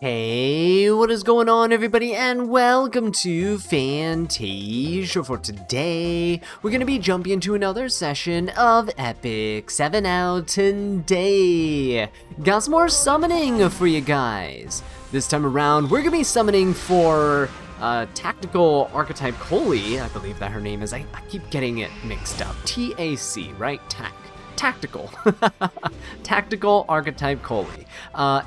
Hey, what is going on everybody, and welcome to Fantasia. For today, we're going to be jumping into another session of Epic 7 out today. Got some more summoning for you guys. This time around, we're going to be summoning for Tactical Archetype Coli, I believe that her name is. I keep getting it mixed up. T-A-C, right? Tactical. Tactical Archetype Coli.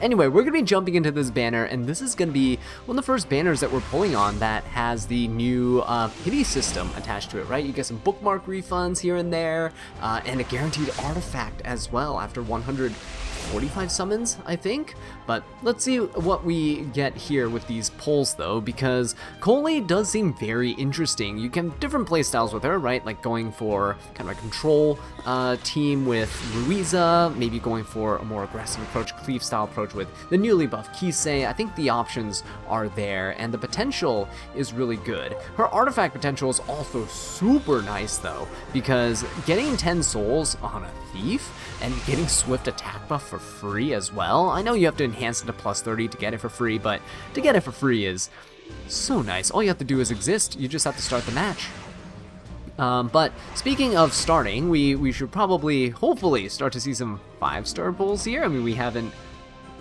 Anyway, we're going to be jumping into this banner, and this is going to be one of the first banners that we're pulling on that has the new pity system attached to it, right? You get some bookmark refunds here and there, and a guaranteed artifact as well after 145 summons, I think. But let's see what we get here with these pulls though, because Coli does seem very interesting. You can different playstyles with her, right? Like going for kind of a control team with Ruiza, maybe going for a more aggressive approach, Cleave style approach with the newly buffed Kisei. I think the options are there, and the potential is really good. Her artifact potential is also super nice though, because getting 10 souls on a thief and getting swift attack buff for free as well. I know you have to enhance it to plus 30 to get it for free, but to get it for free is so nice. All you have to do is exist. You just have to start the match. But speaking of starting, we should probably, hopefully, start to see some 5-star pulls here. I mean, we haven't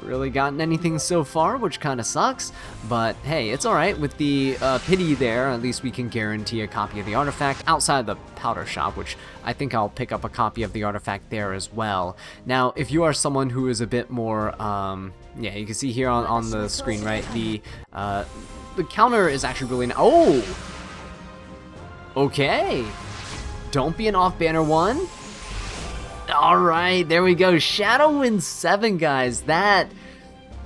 really gotten anything so far, which kind of sucks, but hey, it's alright. With the pity there, at least we can guarantee a copy of the artifact outside the powder shop, which I think I'll pick up a copy of the artifact there as well. Now, if you are someone who is a bit more, yeah, you can see here on the screen, right, the counter is actually really oh! Okay! Don't be an off-banner one. Alright, there we go. Shadow Wind 7, guys. That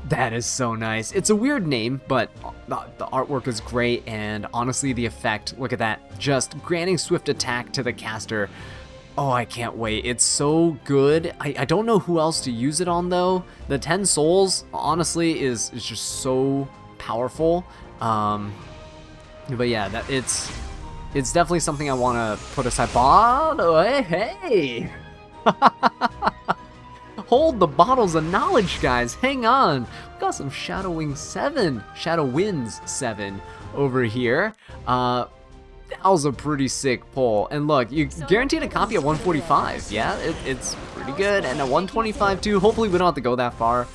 is so nice. It's a weird name, but the artwork is great, and honestly, the effect, look at that. Just granting swift attack to the caster. Oh, I can't wait. It's so good. I don't know who else to use it on, though. The 10 souls, honestly, is just so powerful. But yeah, it's definitely something I want to put aside. Oh, hey! Hold the bottles of knowledge, guys. Hang on. We've got some Shadow Winds 7 over here. That was a pretty sick pull. And look, you guaranteed a copy at 145. Yeah, it's pretty good. And at 125 too. Hopefully we don't have to go that far.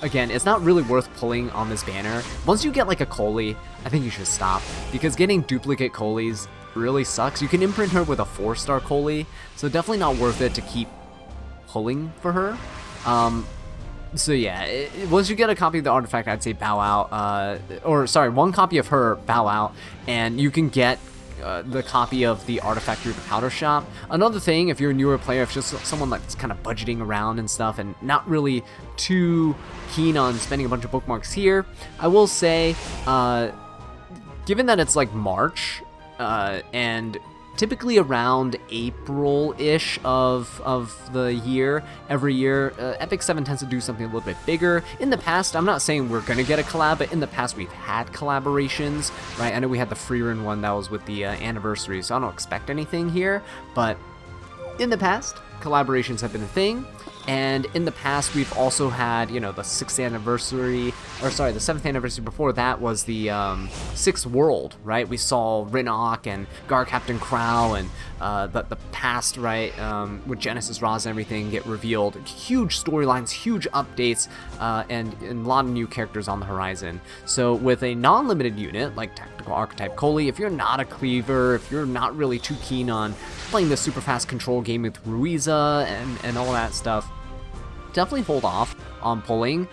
Again, it's not really worth pulling on this banner. Once you get like a Coli, I think you should stop, because getting duplicate Colis really sucks. You can imprint her with a 4-star Coli, so definitely not worth it to keep pulling for her. So yeah, once you get a copy of the artifact, I'd say bow out, or sorry, one copy of her, bow out, and you can get the copy of the artifact through the powder shop. Another thing, if you're a newer player, if just someone that's kind of budgeting around and stuff and not really too keen on spending a bunch of bookmarks here, I will say, given that it's like March, and typically around April-ish of the year, every year, Epic 7 tends to do something a little bit bigger. In the past, I'm not saying we're gonna get a collab, but in the past we've had collaborations, right? I know we had the free run one that was with the anniversary, so I don't expect anything here, but in the past, collaborations have been a thing. And in the past, we've also had, you know, the 6th anniversary, or sorry, the 7th anniversary before that was the 6th World, right? We saw Rinnock and Gar Captain Crow and the past, right, with Genesis Roz and everything get revealed. Huge storylines, huge updates, and a lot of new characters on the horizon. So with a non-limited unit like Tactical Archetype Coli, if you're not a cleaver, if you're not really too keen on playing the super fast control game with Ruiza and all that stuff, definitely hold off on pulling.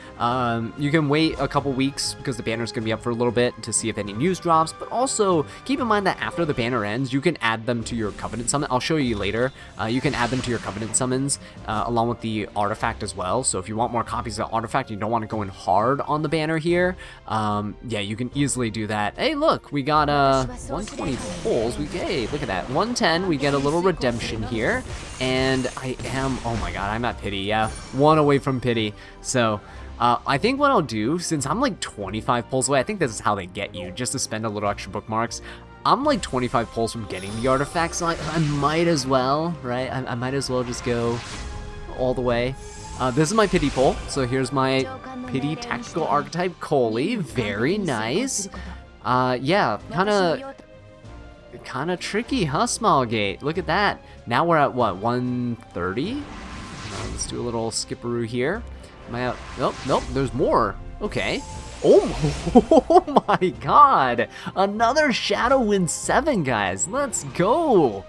You can wait a couple weeks because the banner's going to be up for a little bit to see if any news drops, but also keep in mind that after the banner ends, you can add them to your Covenant summon. I'll show you later. You can add them to your Covenant summons along with the artifact as well. So if you want more copies of the artifact, you don't want to go in hard on the banner here, yeah, you can easily do that. Hey, look, we got 120 pulls. Hey, look at that. 110, we get a little redemption here, and oh my god, I'm at pity. Yeah, one away from pity. So I think what I'll do, since I'm like 25 pulls away, I think this is how they get you, just to spend a little extra bookmarks. I'm like 25 pulls from getting the artifact, so I might as well, right? I might as well just go all the way. This is my pity pull, so here's my pity Tactical Archetype Coli. Very nice. Yeah, kind of tricky, huh, Smilegate? Look at that. Now we're at what, 130? Let's do a little skipperoo here. Am I out? Nope, nope, there's more. Okay. Oh my god! Another Shadow Wind 7, guys. Let's go!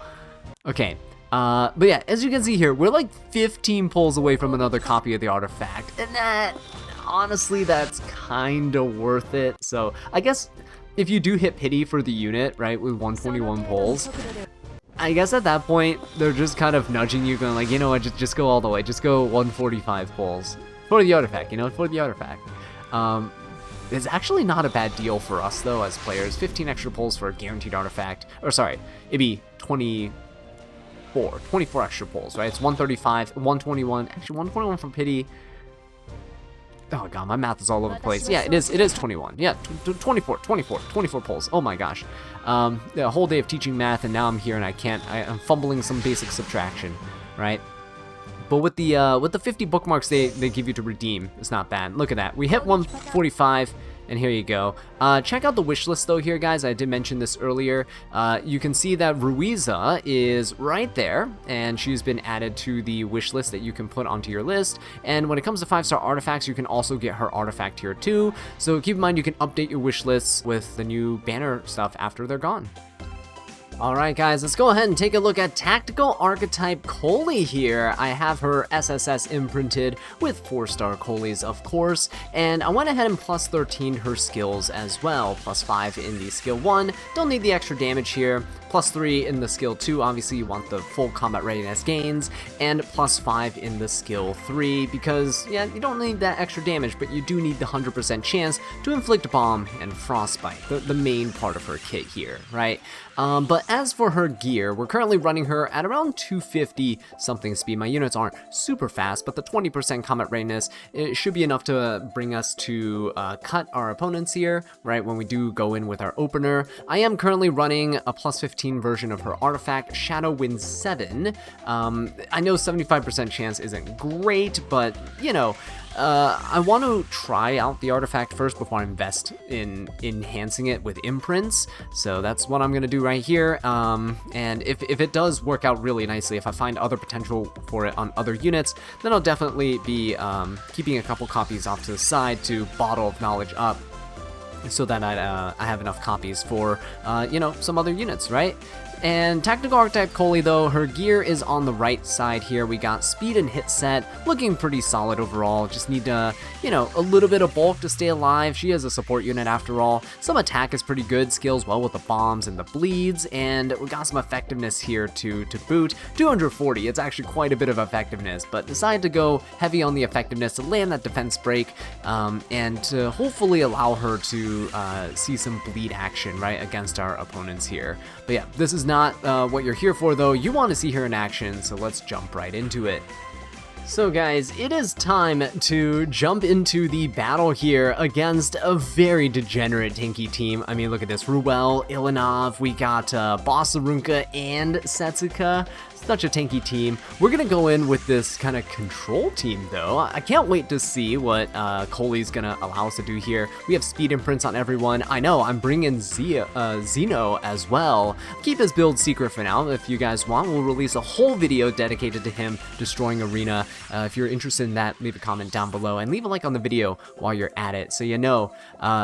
Okay, but yeah, as you can see here, we're like 15 pulls away from another copy of the artifact. And that, honestly, that's kind of worth it. So, I guess if you do hit pity for the unit, right, with 121 pulls, I guess at that point, they're just kind of nudging you, going like, you know what, just go all the way. Just go 145 pulls. For the artifact, you know, for the artifact. It's actually not a bad deal for us, though, as players. 15 extra pulls for a guaranteed artifact. Or, sorry, it'd be 24 extra pulls, right? It's 135, 121. Actually, 121 from pity. Oh, God, my math is all over the place. Yeah, it is 21. Yeah, 24 pulls. Oh, my gosh. A whole day of teaching math, and now I'm here, and I'm fumbling some basic subtraction, right? But with the 50 bookmarks they give you to redeem, it's not bad. Look at that. We hit 145, and here you go. Check out the wish list, though, here, guys. I did mention this earlier. You can see that Ruiza is right there, and she's been added to the wish list that you can put onto your list. And when it comes to 5-star artifacts, you can also get her artifact here, too. So keep in mind, you can update your wish lists with the new banner stuff after they're gone. Alright guys, let's go ahead and take a look at Tactical Archetype Coli here. I have her SSS imprinted with 4-star Colis, of course, and I went ahead and plus 13 her skills as well. Plus 5 in the skill 1, don't need the extra damage here. Plus 3 in the skill 2, obviously you want the full combat readiness gains, and plus 5 in the skill 3, because, yeah, you don't need that extra damage, but you do need the 100% chance to inflict bomb and frostbite, the main part of her kit here, right? But as for her gear, we're currently running her at around 250 something speed. My units aren't super fast, but the 20% combat readiness, it should be enough to bring us to cut our opponents here, right, when we do go in with our opener. I am currently running a plus 15 version of her artifact, Shadow Wind 7. I know 75% chance isn't great, but, you know, I want to try out the artifact first before I invest in enhancing it with imprints, so that's what I'm going to do right here. And if it does work out really nicely, if I find other potential for it on other units, then I'll definitely be keeping a couple copies off to the side to bottle of knowledge up, so that I have enough copies for, you know, some other units, right? And Tactical Archetype Coli, though, her gear is on the right side here. We got speed and hit set, looking pretty solid overall. Just need, you know, a little bit of bulk to stay alive. She is a support unit after all. Some attack is pretty good, scales well with the bombs and the bleeds, and we got some effectiveness here to boot. 240, it's actually quite a bit of effectiveness, but decided to go heavy on the effectiveness to land that defense break, and to hopefully allow her to see some bleed action, right, against our opponents here. But yeah, this is not what you're here for, though. You want to see her in action, so let's jump right into it. So guys, it is time to jump into the battle here against a very degenerate tanky team. I mean, look at this. Ruel, Ilinov, we got Bossarunka and Setsuka. Such a tanky team. We're gonna go in with this kind of control team, though. I can't wait to see what Coli's gonna allow us to do here. We have speed imprints on everyone. I know, I'm bringing Zeno as well. Keep his build secret for now. If you guys want, we'll release a whole video dedicated to him destroying Arena. If you're interested in that, leave a comment down below and leave a like on the video while you're at it, so you know,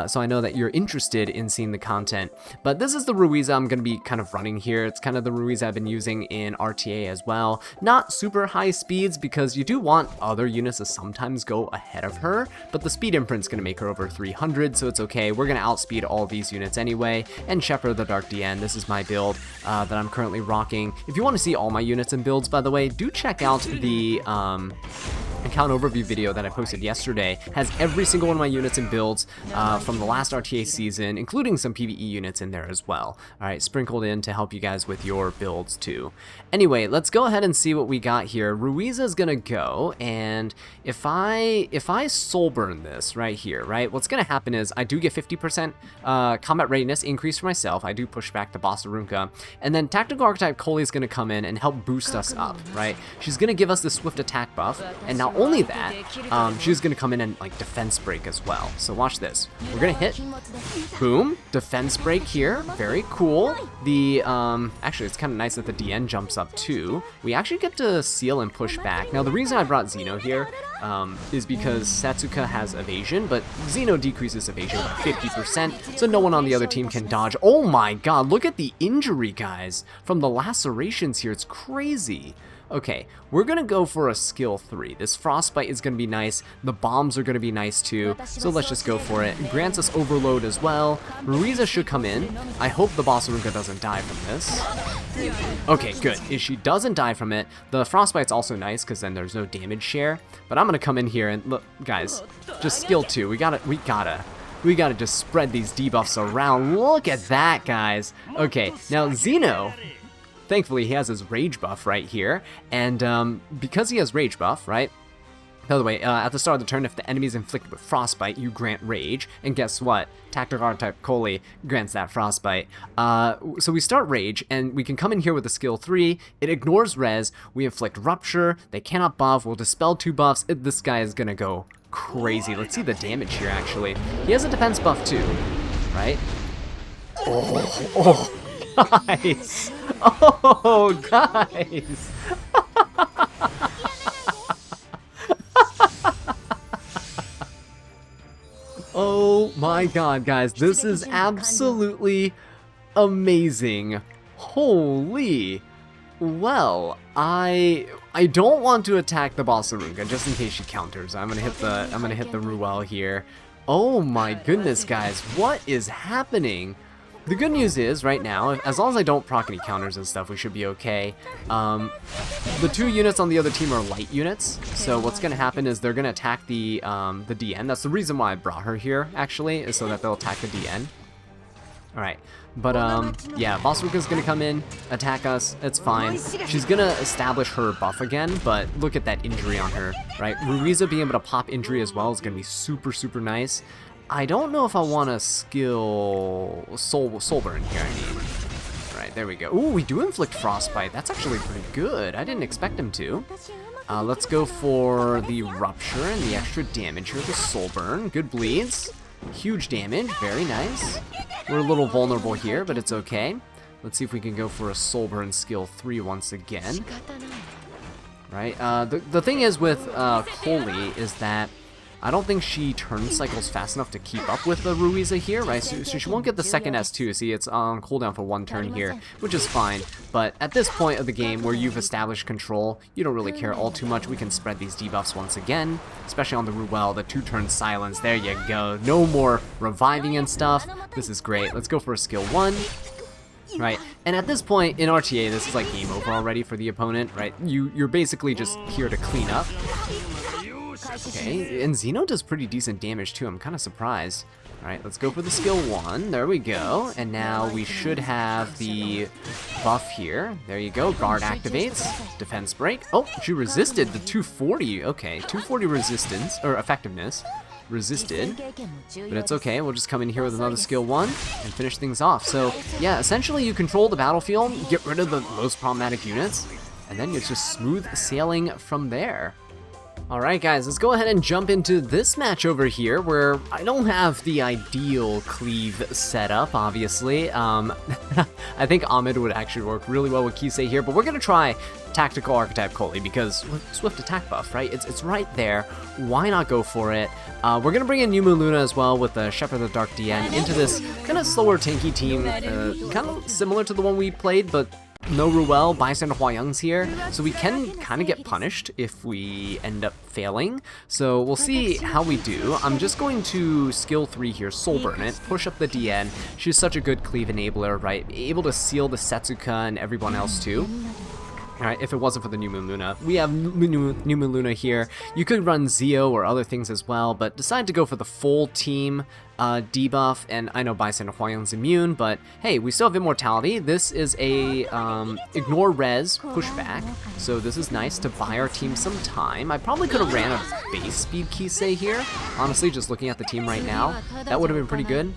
so I know that you're interested in seeing the content. But this is the Ruiza I'm gonna be kind of running here. It's kind of the Ruiza I've been using in RTA as well. Not super high speeds, because you do want other units to sometimes go ahead of her, but the speed imprint's gonna make her over 300, so it's okay. We're gonna outspeed all these units anyway. And Shepherd the Dark DN, this is my build that I'm currently rocking. If you want to see all my units and builds, by the way, do check out the account overview video that I posted yesterday. Has every single one of my units and builds from the last RTA season, including some PvE units in there as well. Alright, sprinkled in to help you guys with your builds too. Anyway, let's go ahead and see what we got here. Ruiza's gonna go, and if I soul burn this right here, right, what's gonna happen is I do get 50% combat readiness increase for myself. I do push back the Bossarunka, and then Tactical Archetype Coli is gonna come in and help boost us up, right? She's gonna give us the swift attack buff, and now not only that, she's gonna come in and like defense break as well. So watch this. We're gonna hit. Boom. Defense break here. Very cool. The actually it's kind of nice that the DN jumps up too. We actually get to seal and push back. Now the reason I brought Xeno here is because Satsuka has evasion, but Xeno decreases evasion by 50%, so no one on the other team can dodge. Oh my god, look at the injury, guys, from the lacerations here. It's crazy. Okay, we're gonna go for a skill 3. This frostbite is gonna be nice. The bombs are gonna be nice too. So let's just go for it. It grants us overload as well. Ruiza should come in. I hope the boss Arunka doesn't die from this. Okay, good. If she doesn't die from it, the frostbite's also nice because then there's no damage share. But I'm gonna come in here and look, guys, just skill 2. We gotta just spread these debuffs around. Look at that, guys. Okay, now Xeno, thankfully, he has his rage buff right here, and because he has rage buff, right? By the way, at the start of the turn, if the enemy is inflicted with frostbite, you grant rage, and guess what? Tactical Archetype Coli grants that frostbite. So we start rage, and we can come in here with a skill 3. It ignores res. We inflict rupture. They cannot buff. We'll dispel 2 buffs. This guy is gonna go crazy. Let's see the damage here. Actually, he has a defense buff too, right? Oh. Guys! Oh, guys! Oh my god, guys, this is absolutely amazing. Holy. Well, I don't want to attack the boss Arunka just in case she counters. I'm gonna hit the Ruel here. Oh my goodness, guys, what is happening? The good news is, right now, as long as I don't proc any counters and stuff, we should be okay. The 2 units on the other team are light units, so what's going to happen is they're going to attack the DN. That's the reason why I brought her here, actually, is so that they'll attack the DN. Alright, but yeah, Boss Ruka's going to come in, attack us, it's fine. She's going to establish her buff again, but look at that injury on her, right? Ruiza being able to pop injury as well is going to be super, super nice. I don't know if I want to skill Soulburn here, I mean. Right, there we go. Ooh, we do inflict Frostbite. That's actually pretty good. I didn't expect him to. Let's go for the Rupture and the extra damage here. The Soulburn. Good bleeds. Huge damage. Very nice. We're a little vulnerable here, but it's okay. Let's see if we can go for a Soulburn skill 3 once again. Right, the thing is with Coli is that I don't think she turn cycles fast enough to keep up with the Ruiza here, right? So she won't get the second S2. See, it's on cooldown for 1 turn here, which is fine. But at this point of the game where you've established control, you don't really care all too much. We can spread these debuffs once again, especially on the Ruel, the 2-turn silence. There you go. No more reviving and stuff. This is great. Let's go for a skill 1. Right, and at this point in RTA, this is like game over already for the opponent, right? You're basically just here to clean up. Okay, and Xeno does pretty decent damage too. I'm kind of surprised. Alright, let's go for the skill 1. There we go. And now we should have the buff here. There you go. Guard activates. Defense break. Oh, she resisted the 240. Okay, 240 resistance, or effectiveness. Resisted. But it's okay. We'll just come in here with another skill 1 and finish things off. So, yeah, essentially you control the battlefield, get rid of the most problematic units, and then it's just smooth sailing from there. Alright guys, let's go ahead and jump into this match over here where I don't have the ideal Cleave setup, obviously. I think Ahmed would actually work really well with Kisei here, but we're going to try Tactical Archetype Coli because Swift attack buff, right? It's right there. Why not go for it? We're going to bring in New Moon Luna as well with the Shepherd of the Dark DN into this kind of slower tanky team, kind of similar to the one we played, but no Ruel, Bystander Huayang's here, so we can kind of get punished if we end up failing. So we'll see how we do. I'm just going to skill 3 here, Soulburn it, push up the DN. She's such a good Cleave enabler, right? Able to seal the Setsuka and everyone else too. Alright, if it wasn't for the New Moon Luna. We have New Moon Luna here. You could run Zio or other things as well, but decide to go for the full team debuff, and I know Bystander Huayang's immune, but hey, we still have Immortality. This is a ignore res pushback, so this is nice to buy our team some time. I probably could have ran a base speed Kisei here, honestly, just looking at the team right now. That would have been pretty good.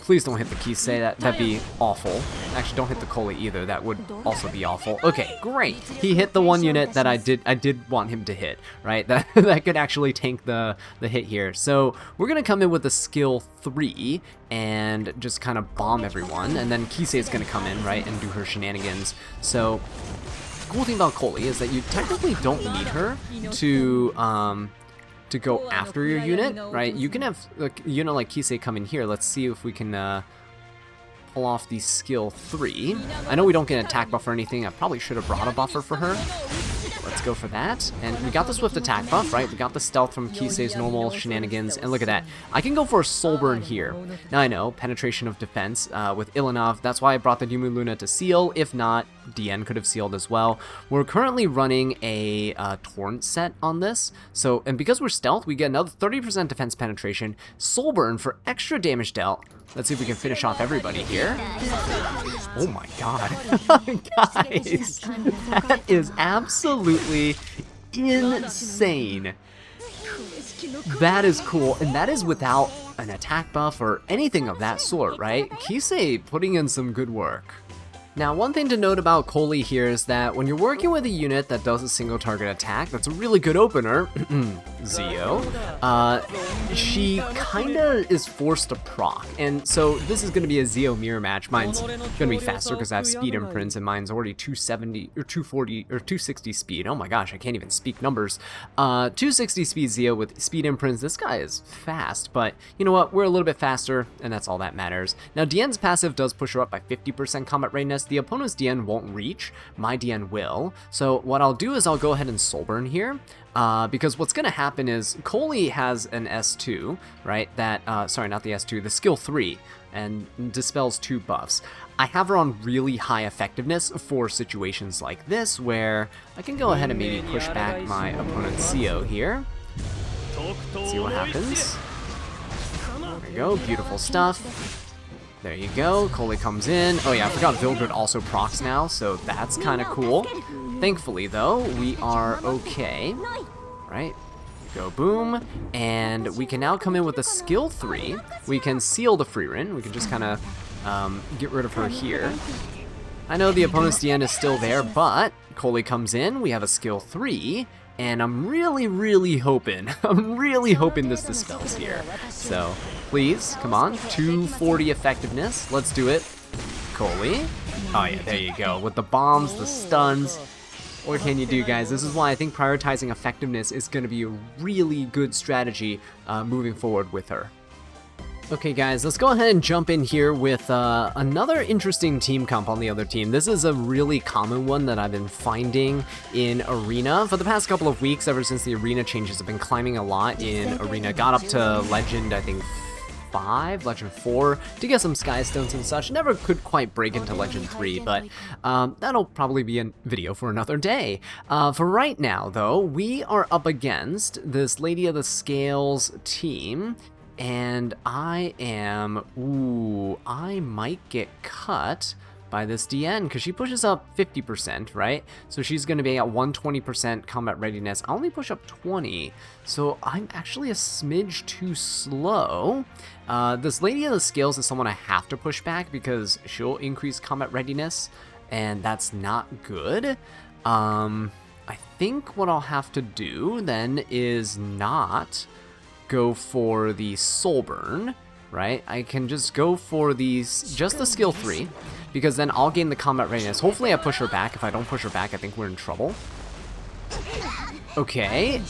Please don't hit the Kisei, that'd be awful. Actually, don't hit the Coli either, that would also be awful. Okay, great. He hit the one unit that I did want him to hit, right? That could actually tank the hit here. So we're gonna come in with a skill 3 and just kind of bomb everyone, and then Kisei is gonna come in, right, and do her shenanigans. So the cool thing about Coli is that you technically don't need her to go after your unit, right? You can have a unit like Kisei come in here. Let's see if we can pull off the skill 3. I know we don't get an attack buff or anything. I probably should have brought a buffer for her. Let's go for that. And we got the swift attack buff, right? We got the stealth from Kisei's normal shenanigans. And look at that. I can go for a soul burn here. Now I know, penetration of defense with Ilanov. That's why I brought the Yumu Luna to seal. If not, DN could have sealed as well. We're currently running a torrent set on this. So, and because we're stealth, we get another 30% defense penetration. Soul burn for extra damage dealt. Let's see if we can finish off everybody here. Oh my god. Guys, that is absolutely insane. That is cool, and that is without an attack buff or anything of that sort, right? Kisei putting in some good work. Now, one thing to note about Coli here is that when you're working with a unit that does a single target attack, that's a really good opener, Zio, she kinda is forced to proc, and so this is gonna be a Zio mirror match. Mine's gonna be faster because I have speed imprints, and mine's already 270, or 240, or 260 speed. Oh my gosh, I can't even speak numbers. 260 speed Zio with speed imprints. This guy is fast, but you know what? We're a little bit faster, and that's all that matters. Now, DN's passive does push her up by 50% combat readiness. The opponent's DN won't reach, my DN will. So what I'll do is I'll go ahead and soul burn here, because what's gonna happen is Coli has an S2, right? That, sorry, not the S2, the skill 3, and dispels 2 buffs. I have her on really high effectiveness for situations like this, where I can go ahead and maybe push back my opponent's Zio here. Let's see what happens. There we go, beautiful stuff. There you go, Coli comes in. Oh yeah, I forgot Vilgrid also procs now, so that's kind of cool. Thankfully though, we are okay. Right, go boom, and we can now come in with a skill 3. We can seal the Freerin. We can just kind of get rid of her here. I know the opponent's DN is still there, but Coli comes in, we have a skill 3, and I'm really hoping, this dispels here. So, please, come on, 240 effectiveness, let's do it. Coli. Oh yeah, there you go, with the bombs, the stuns. What can you do, guys? This is why I think prioritizing effectiveness is going to be a really good strategy moving forward with her. Okay guys, let's go ahead and jump in here with another interesting team comp on the other team. This is a really common one that I've been finding in Arena for the past couple of weeks. Ever since the Arena changes, I've been climbing a lot in Arena. Got up to Legend, I think, 5, Legend 4, to get some Sky Stones and such. Never could quite break into Legend 3, but that'll probably be a video for another day. For right now, though, we are up against this Lady of the Scales team. And I might get cut by this DN, because she pushes up 50%, right? So she's going to be at 120% combat readiness. I only push up 20, so I'm actually a smidge too slow. This Lady of the Scales is someone I have to push back, because she'll increase combat readiness, and that's not good. I think what I'll have to do, then, is not go for the soul burn, right? I can just go for just the skill 3, because then I'll gain the combat readiness. Hopefully I push her back. If I don't push her back, I think we're in trouble. Okay,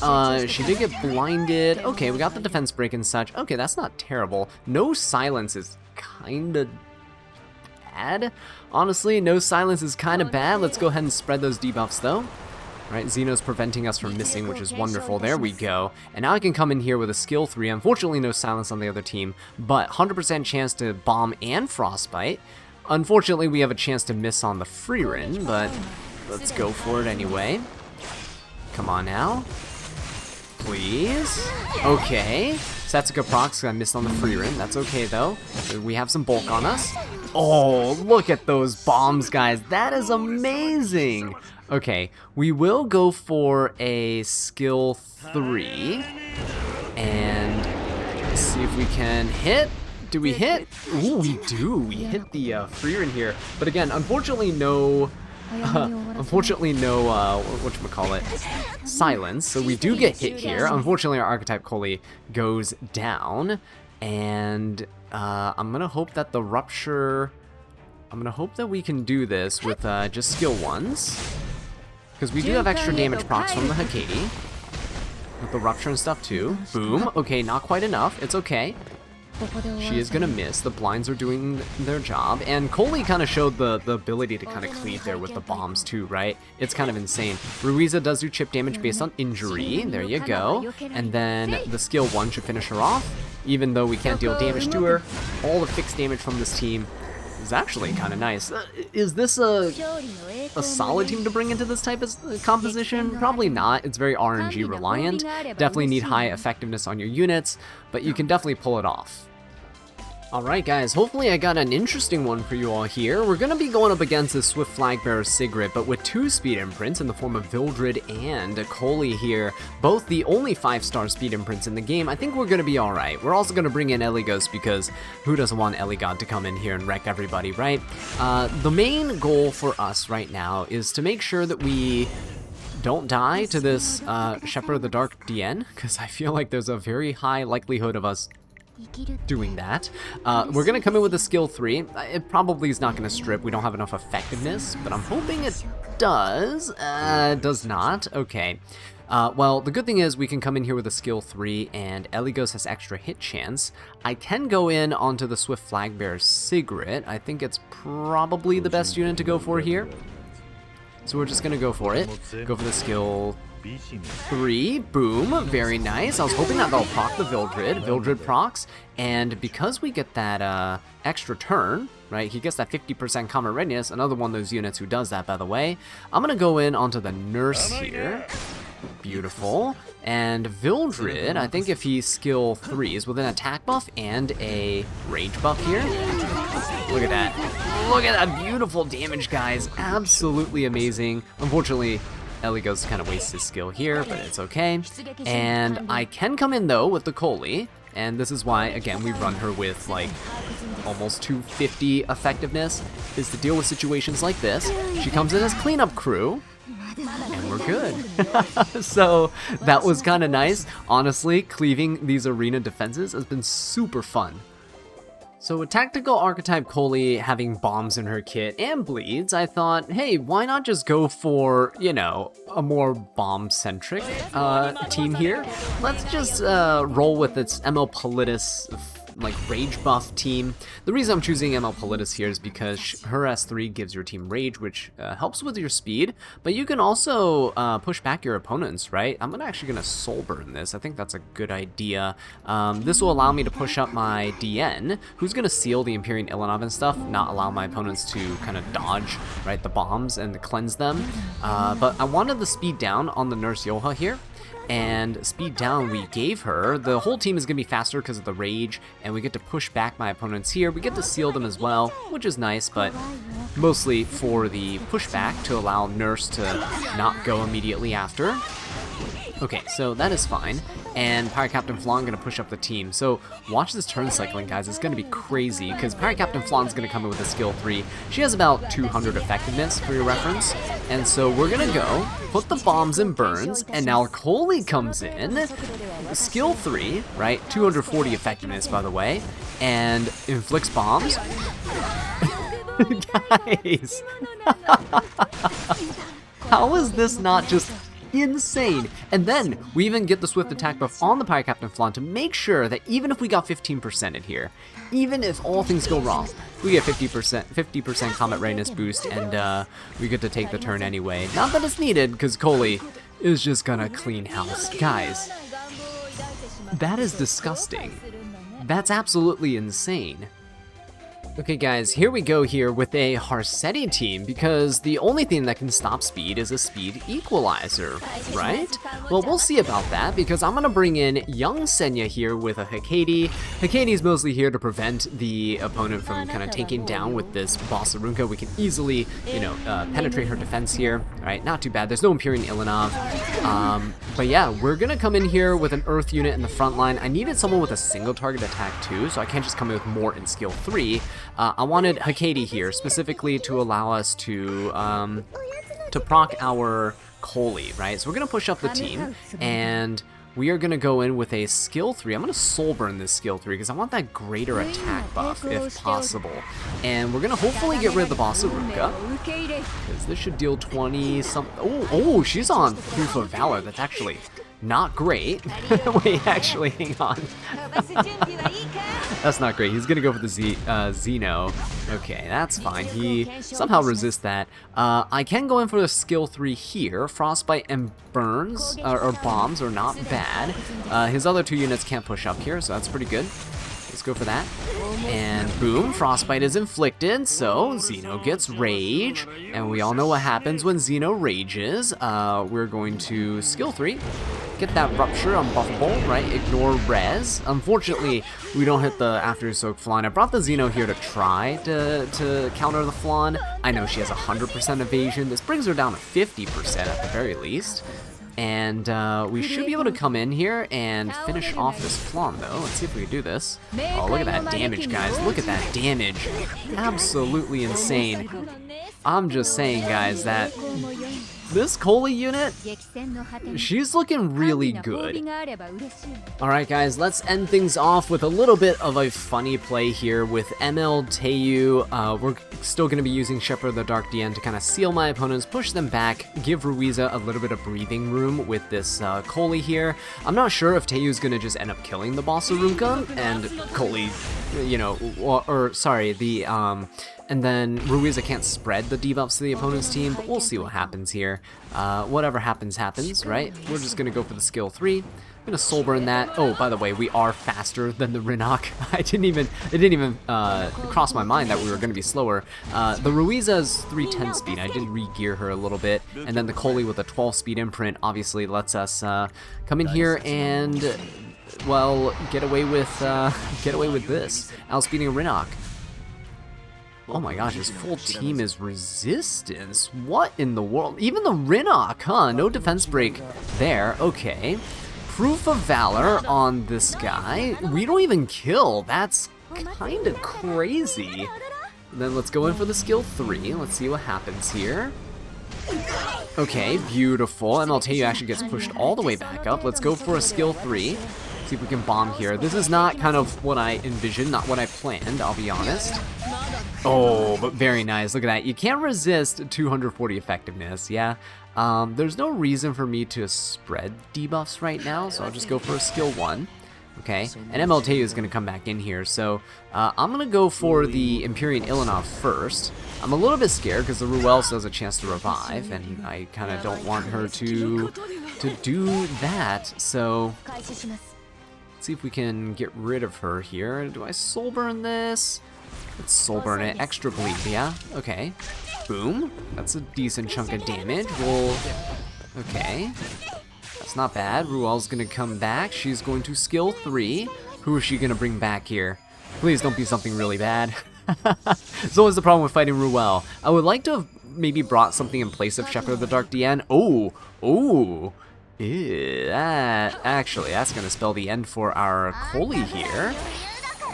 she did get blinded. Okay, we got the defense break and such. Okay, that's not terrible. No silence is kinda bad. Honestly, no silence is kinda bad. Let's go ahead and spread those debuffs though. Right, Xeno's preventing us from missing, which is wonderful. There we go. And now I can come in here with a skill 3. Unfortunately, no silence on the other team, but 100% chance to bomb and frostbite. Unfortunately, we have a chance to miss on the Freerin, but let's go for it anyway. Come on now. Please. Okay. Setsuka procs, I missed on the Freerin. That's okay, though. We have some bulk on us. Oh, look at those bombs, guys. That is amazing. Okay, we will go for a skill 3, and see if we can hit. Do we hit? Ooh, we do. We hit the Freer in here. But again, unfortunately no whatchamacallit, silence. So we do get hit here. Unfortunately, our Archetype Coli goes down. And I'm going to hope that the Rupture... I'm going to hope that we can do this with just skill 1s. Because we do have extra damage procs from the Hakati. With the Rupture and stuff too. Boom. Okay, not quite enough. It's okay. She is gonna miss. The blinds are doing their job. And Coli kind of showed the ability to kind of cleave there with the bombs too, right? It's kind of insane. Ruiza does do chip damage based on injury. There you go. And then the skill 1 should finish her off. Even though we can't deal damage to her, all the fixed damage from this team is actually kind of nice. Is this a solid team to bring into this type of composition? Probably not. It's very RNG reliant. Definitely need high effectiveness on your units, but you can definitely pull it off. Alright guys, hopefully I got an interesting one for you all here. We're going to be going up against the Swift Flag Bearer Sigrid, but with 2 speed imprints in the form of Vildred and Coli here, both the only 5-star speed imprints in the game. I think we're going to be alright. We're also going to bring in Eligos because who doesn't want Eligod to come in here and wreck everybody, right? The main goal for us right now is to make sure that we don't die to this Shepherd of the Dark DN, because I feel like there's a very high likelihood of us doing that. We're gonna come in with a skill 3. It probably is not gonna strip. We don't have enough effectiveness, but I'm hoping it does. Does not. Okay. Well, the good thing is we can come in here with a skill 3, and Eligos has extra hit chance. I can go in onto the Swift Flag Bearer Sigrid. I think it's probably the best unit to go for here. So we're just gonna go for it. Go for the skill 3, boom, very nice. I was hoping that they'll proc the Vildred procs, and because we get that extra turn, right, he gets that 50% combat readiness, another one of those units who does that, by the way. I'm gonna go in onto the Nurse here. Beautiful. And Vildred, I think if he's skill 3s with an attack buff and a rage buff here. Look at that. Look at that beautiful damage, guys. Absolutely amazing. Unfortunately, Eligos kind of wastes his skill here, but it's okay. And I can come in, though, with the Coli. And this is why, again, we run her with, like, almost 250 effectiveness, is to deal with situations like this. She comes in as cleanup crew, and we're good. So that was kind of nice. Honestly, cleaving these arena defenses has been super fun. So with Tactical Archetype Coli having bombs in her kit and bleeds, I thought, hey, why not just go for, you know, a more bomb-centric team here? Let's just roll with its ML Politis like rage buff team. The reason I'm choosing ML Politis here is because her S3 gives your team rage, which helps with your speed, but you can also push back your opponents, right? I'm actually gonna soul burn this. I think that's a good idea. This will allow me to push up my DN, who's gonna seal the Empyrean Ilanov and stuff, not allow my opponents to kind of dodge, right, the bombs and cleanse them. But I wanted the speed down on the Nurse Yoha here. And speed down we gave her. The whole team is going to be faster because of the rage, and we get to push back my opponents here. We get to seal them as well, which is nice, but mostly for the pushback to allow Nurse to not go immediately after. Okay, so that is fine. And Pirate Captain Flan going to push up the team. So watch this turn cycling, guys. It's going to be crazy because Pirate Captain Flan's going to come in with a skill 3. She has about 200 effectiveness for your reference. And so we're going to go put the bombs and burns. And now Coli comes in. Skill 3, right? 240 effectiveness, by the way. And inflicts bombs. Guys. How is this not just insane? And then we even get the swift attack buff on the Pirate Captain Flan to make sure that even if we got 15% in here, even if all things go wrong, we get 50% combat readiness boost, and we get to take the turn anyway. Not that it's needed, because Coli is just gonna clean house. Guys, that is disgusting. That's absolutely insane. Okay guys, here we go here with a Harsetti team, because the only thing that can stop speed is a speed equalizer, right? Well, we'll see about that, because I'm going to bring in young Senya here with a Hecate. Hecate's mostly here to prevent the opponent from kind of taking down with this Boss Arunka. We can easily, you know, penetrate her defense here. Alright, not too bad. There's no Empyrean Ilanov. But yeah, we're going to come in here with an Earth unit in the front line. I needed someone with a single target attack too, so I can't just come in with Mort and skill 3. I wanted Hecate here specifically to allow us to proc our Coli, right? So we're gonna push up the team, and we are gonna go in with a skill 3. I'm gonna soul burn this skill 3 because I want that greater attack buff if possible. And we're gonna hopefully get rid of the Boss Arunka, because this should deal 20 something. Oh, she's on Proof of Valor. That's actually not great. Wait, actually, hang on. That's not great. He's gonna go for the Xeno. Okay, that's fine. He somehow resists that. I can go in for the skill 3 here. Frostbite and burns, or bombs, are not bad. His other 2 units can't push up here, so that's pretty good. Let's go for that. And boom, Frostbite is inflicted, so Xeno gets Rage. And we all know what happens when Xeno rages. We're going to skill 3. Get that Rupture unbuffable, right? Ignore Res. Unfortunately, we don't hit the After Soak Flan. I brought the Xeno here to try to counter the Flan. I know she has 100% evasion. This brings her down to 50% at the very least. And we should be able to come in here and finish off this Flan, though. Let's see if we can do this. Oh, look at that damage, guys. Look at that damage. Absolutely insane. I'm just saying, guys, that this Coli unit, she's looking really good. Alright guys, let's end things off with a little bit of a funny play here with ML Teiyu. We're still going to be using Shepherd of the Dark DN to kind of seal my opponents, push them back, give Ruiza a little bit of breathing room with this Coli here. I'm not sure if Teiyu's going to just end up killing the Boss Arunka, and Coli, you know, or sorry, the and then Ruiza can't spread the debuffs to the opponent's team, but we'll see what happens here. Whatever happens, happens, right? We're just gonna go for the skill 3. I'm gonna soul burn that. Oh, by the way, we are faster than the Rinok. it didn't even cross my mind that we were gonna be slower. The Ruiza's 310 speed. I did re-gear her a little bit, and then the Coli with a 12 speed imprint obviously lets us come in here and, well, get away with this. Outspeeding a Rinok. Oh my gosh, his full team is resistance. What in the world? Even the Rinok, huh? No defense break there. Okay. Proof of Valor on this guy. We don't even kill. That's kind of crazy. And then let's go in for the skill 3. Let's see what happens here. Okay, beautiful. ML Teiyu actually gets pushed all the way back up. Let's go for a skill 3. See if we can bomb here. This is not kind of what I envisioned, not what I planned, I'll be honest. Oh, but very nice. Look at that. You can't resist 240 effectiveness, yeah? There's no reason for me to spread debuffs right now, so I'll just go for a skill 1. Okay, and ML Teiyu is going to come back in here, so I'm going to go for the Empyrean Ilanov first. I'm a little bit scared because the Ruel still has a chance to revive, and I kind of don't want her to do that, so let's see if we can get rid of her here. Do I soul burn this? Let's soul burn it. Extra bleed, yeah? Okay. Boom. That's a decent chunk of damage. We'll... Okay. That's not bad. Ruel's gonna come back. She's going to skill 3. Who is she gonna bring back here? Please don't be something really bad. It's always the problem with fighting Ruel. I would like to have maybe brought something in place of Shepherd of the Dark DN. Oh! Ew, that's gonna spell the end for our Coli here.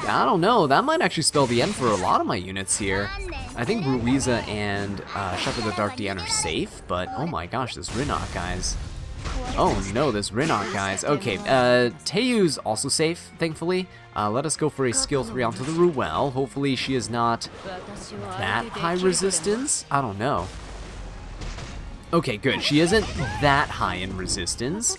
I don't know, that might actually spell the end for a lot of my units here. I think Ruiza and Shepherd of the Dark DN are safe, but oh my gosh, this Rinok, guys. Oh no, this Rinok, guys. Okay, Teiyu's also safe, thankfully. Let us go for a skill 3 onto the Ruel. Hopefully she is not that high resistance. I don't know. Okay, good. She isn't that high in resistance.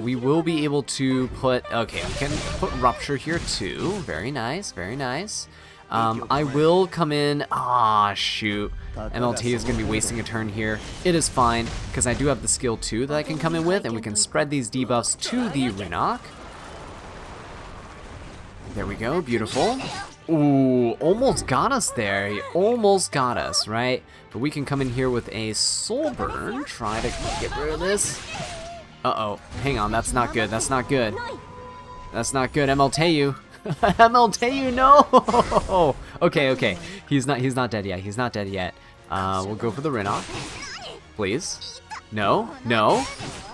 We will be able to put... Okay, we can put Rupture here too. Very nice, very nice. I will come in... Ah, shoot. MLT is going to be wasting a turn here. It is fine, because I do have the skill 2 that I can come in with, and we can spread these debuffs to the Rinok. There we go, beautiful. Ooh, almost got us there. He almost got us, right? But we can come in here with a soul burn, try to get rid of this. Uh-oh, hang on, that's not good, that's not good. That's not good, MLTU. MLTU, no! Okay, he's not dead yet, he's not dead yet. We'll go for the Rinoff, please. No, no,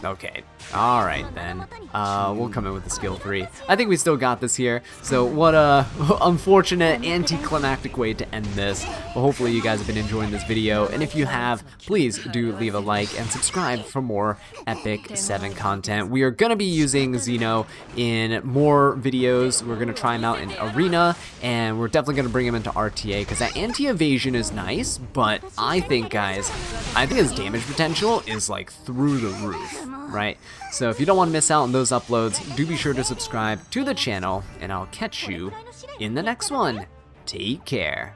okay. Alright then, we'll come in with the skill 3. I think we still got this here, so what a unfortunate anticlimactic way to end this, but hopefully you guys have been enjoying this video, and if you have, please do leave a like and subscribe for more Epic 7 content. We are going to be using Xeno in more videos. We're going to try him out in Arena, and we're definitely going to bring him into RTA, because that anti-evasion is nice, but I think, guys, I think his damage potential is like through the roof, right? So if you don't want to miss out on those uploads, do be sure to subscribe to the channel, and I'll catch you in the next one. Take care.